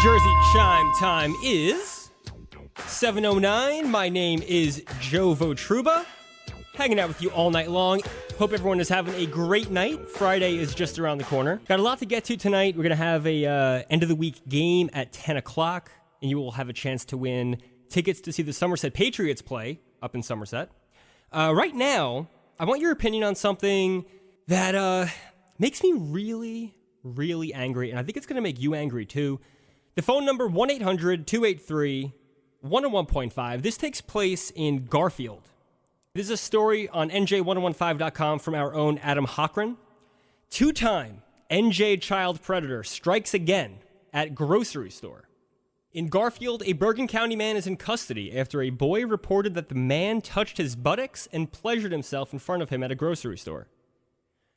Jersey chime time is 7:09. My name is Joe Votruba, hanging out with you all night long. Hope everyone is having a great night. Friday is just around the corner. Got a lot to get to tonight. We're going to have a end of the week game at 10 o'clock, and you will have a chance to win tickets to see the Somerset Patriots play up in Somerset. Right now, I want your opinion on something that makes me really, really angry, and I think it's going to make you angry too. The phone number, 1-800-283-101.5. This takes place in Garfield. This is a story on NJ1015.com from our own Adam Hochran. Two-time NJ child predator strikes again at grocery store. In Garfield, a Bergen County man is in custody after a boy reported that the man touched his buttocks and pleasured himself in front of him at a grocery store.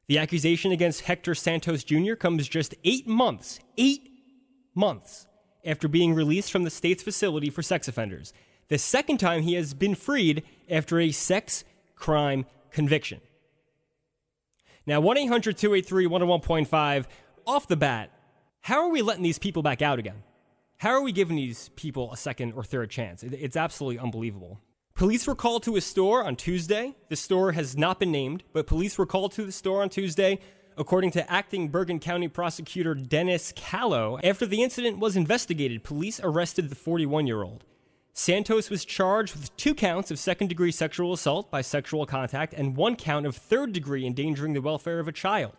The accusation against Hector Santos Jr. comes just 8 months after being released from the state's facility for sex offenders. The second time he has been freed after a sex crime conviction. Now, 1-800-283-101.5, off the bat, how are we letting these people back out again? How are we giving these people a second or third chance? It's absolutely unbelievable. Police were called to a store on Tuesday. The store has not been named, but police were called to the store on Tuesday, according to acting Bergen County prosecutor Dennis Callow. After the incident was investigated, police arrested the 41-year-old. Santos was charged with 2 counts of second-degree sexual assault by sexual contact and 1 count of third-degree endangering the welfare of a child.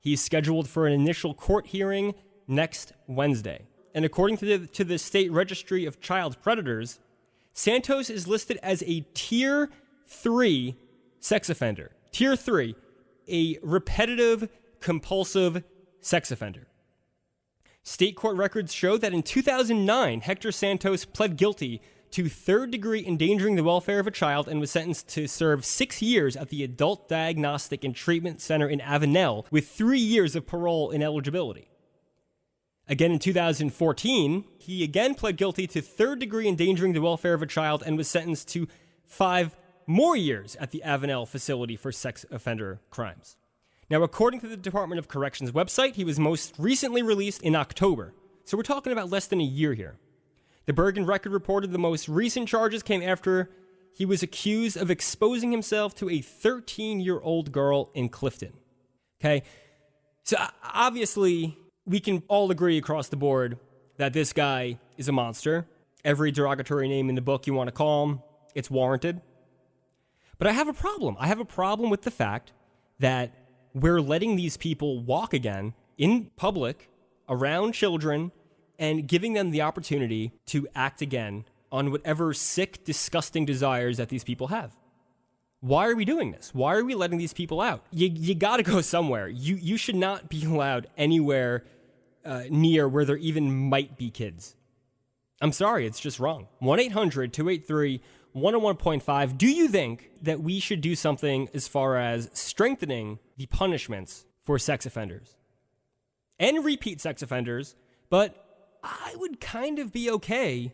He's scheduled for an initial court hearing next Wednesday. And according to the State Registry of Child Predators, Santos is listed as a Tier 3 sex offender. Tier 3. A repetitive, compulsive sex offender. State court records show that in 2009, Hector Santos pled guilty to third-degree endangering the welfare of a child and was sentenced to serve 6 years at the Adult Diagnostic and Treatment Center in Avenel with 3 years of parole ineligibility. Again, in 2014, he again pled guilty to third-degree endangering the welfare of a child and was sentenced to 5 more years at the Avenel facility for sex offender crimes. Now, according to the Department of Corrections website, he was most recently released in October. So we're talking about less than a year here. The Bergen Record reported the most recent charges came after he was accused of exposing himself to a 13-year-old girl in Clifton. Okay? So obviously, we can all agree across the board that this guy is a monster. Every derogatory name in the book you want to call him, it's warranted. But I have a problem. I have a problem with the fact that we're letting these people walk again in public around children and giving them the opportunity to act again on whatever sick, disgusting desires that these people have. Why are we doing this? Why are we letting these people out? You got to go somewhere. You should not be allowed anywhere near where there even might be kids. I'm sorry, it's just wrong. 1-800-283-101.5. Do you think that we should do something as far as strengthening the punishments for sex offenders and repeat sex offenders? But I would kind of be okay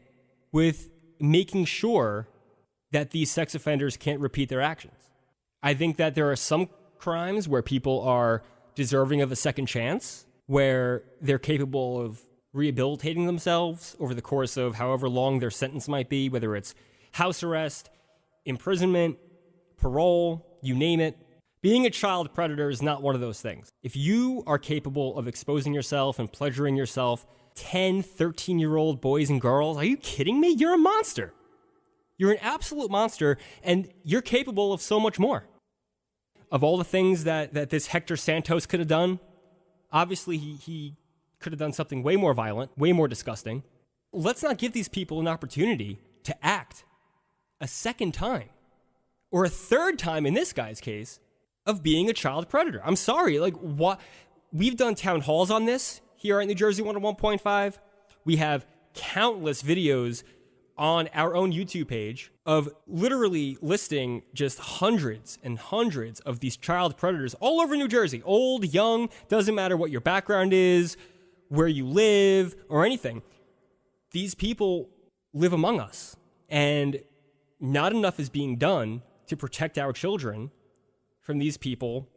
with making sure that these sex offenders can't repeat their actions. I think that there are some crimes where people are deserving of a second chance, where they're capable of rehabilitating themselves over the course of however long their sentence might be, whether it's house arrest, imprisonment, parole, you name it. Being a child predator is not one of those things. If you are capable of exposing yourself and pleasuring yourself, 10, 13-year-old boys and girls, are you kidding me? You're a monster. You're an absolute monster, and you're capable of so much more. Of all the things that this Hector Santos could have done, obviously he could have done something way more violent, way more disgusting. Let's not give these people an opportunity to act a second time, or a third time in this guy's case, of being a child predator. I'm sorry, what? We've done town halls on this here at New Jersey 101.5. We have countless videos on our own YouTube page of literally listing just hundreds and hundreds of these child predators all over New Jersey. Old, young, doesn't matter what your background is, where you live, or anything. These people live among us, and not enough is being done to protect our children from these people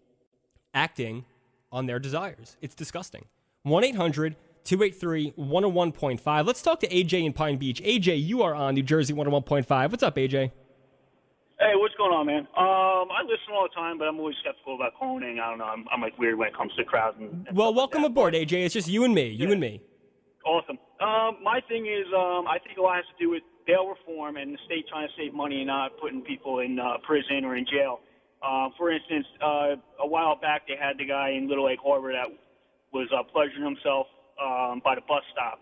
acting on their desires. It's disgusting. 1-800 283-101.5. Let's talk to AJ in Pine Beach. AJ, you are on New Jersey 101.5. What's up, AJ? Hey, what's going on, man? I listen all the time, but I'm always skeptical about calling in. I don't know. I'm like weird when it comes to crowds. And well, welcome aboard, AJ. It's just you and me. You and me. Awesome. My thing is, I think a lot has to do with bail reform and the state trying to save money and not putting people in prison or in jail. For instance, a while back they had the guy in Little Lake Harbor that was pleasuring himself by the bus stop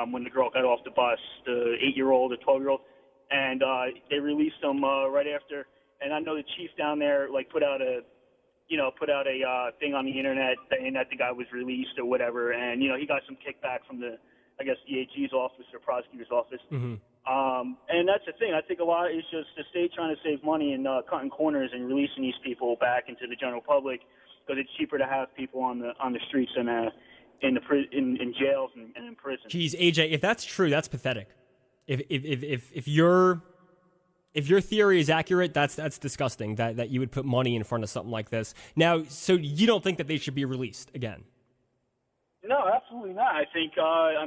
when the girl got off the bus, the 8-year-old or 12-year-old. And they released him right after. And I know the chief down there put out a thing on the internet saying that the guy was released or whatever. And he got some kickback from the AG's office or prosecutor's office. Mm-hmm. And that's the thing. I think a lot is just the state trying to save money and cutting corners and releasing these people back into the general public because it's cheaper to have people on the streets than in jails and in prison. Geez, AJ, if that's true, that's pathetic. If your theory is accurate, that's disgusting that you would put money in front of something like this. Now, so you don't think that they should be released again? No, absolutely not. I think I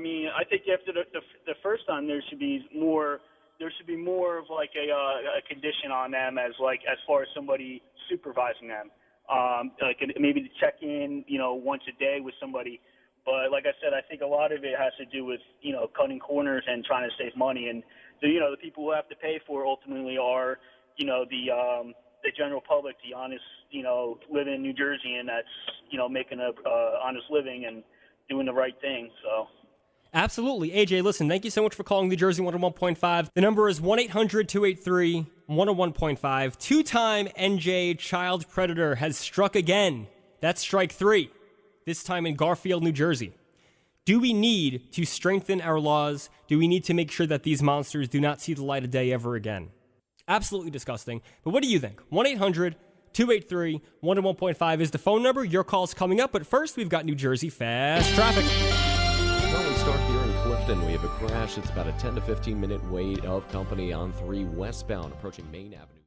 think after the first time there should be more of like a condition on them as far as somebody supervising them. Maybe to check in, once a day with somebody. But like I said, I think a lot of it has to do with, cutting corners and trying to save money. And, the people who have to pay for it ultimately are, the general public, the honest, living in New Jersey and that's, making a honest living and doing the right thing. So. Absolutely. AJ, listen, thank you so much for calling New Jersey 101.5. The number is 1-800-283-101.5. Two-time NJ child predator has struck again. That's strike 3. This time in Garfield, New Jersey. Do we need to strengthen our laws? Do we need to make sure that these monsters do not see the light of day ever again? Absolutely disgusting. But what do you think? 1-800-283-101.5 is the phone number. Your call's coming up. But first, we've got New Jersey Fast Traffic. Well, we start here in Clifton. We have a crash. It's about a 10 to 15 minute wait of company on 3 westbound approaching Main Avenue.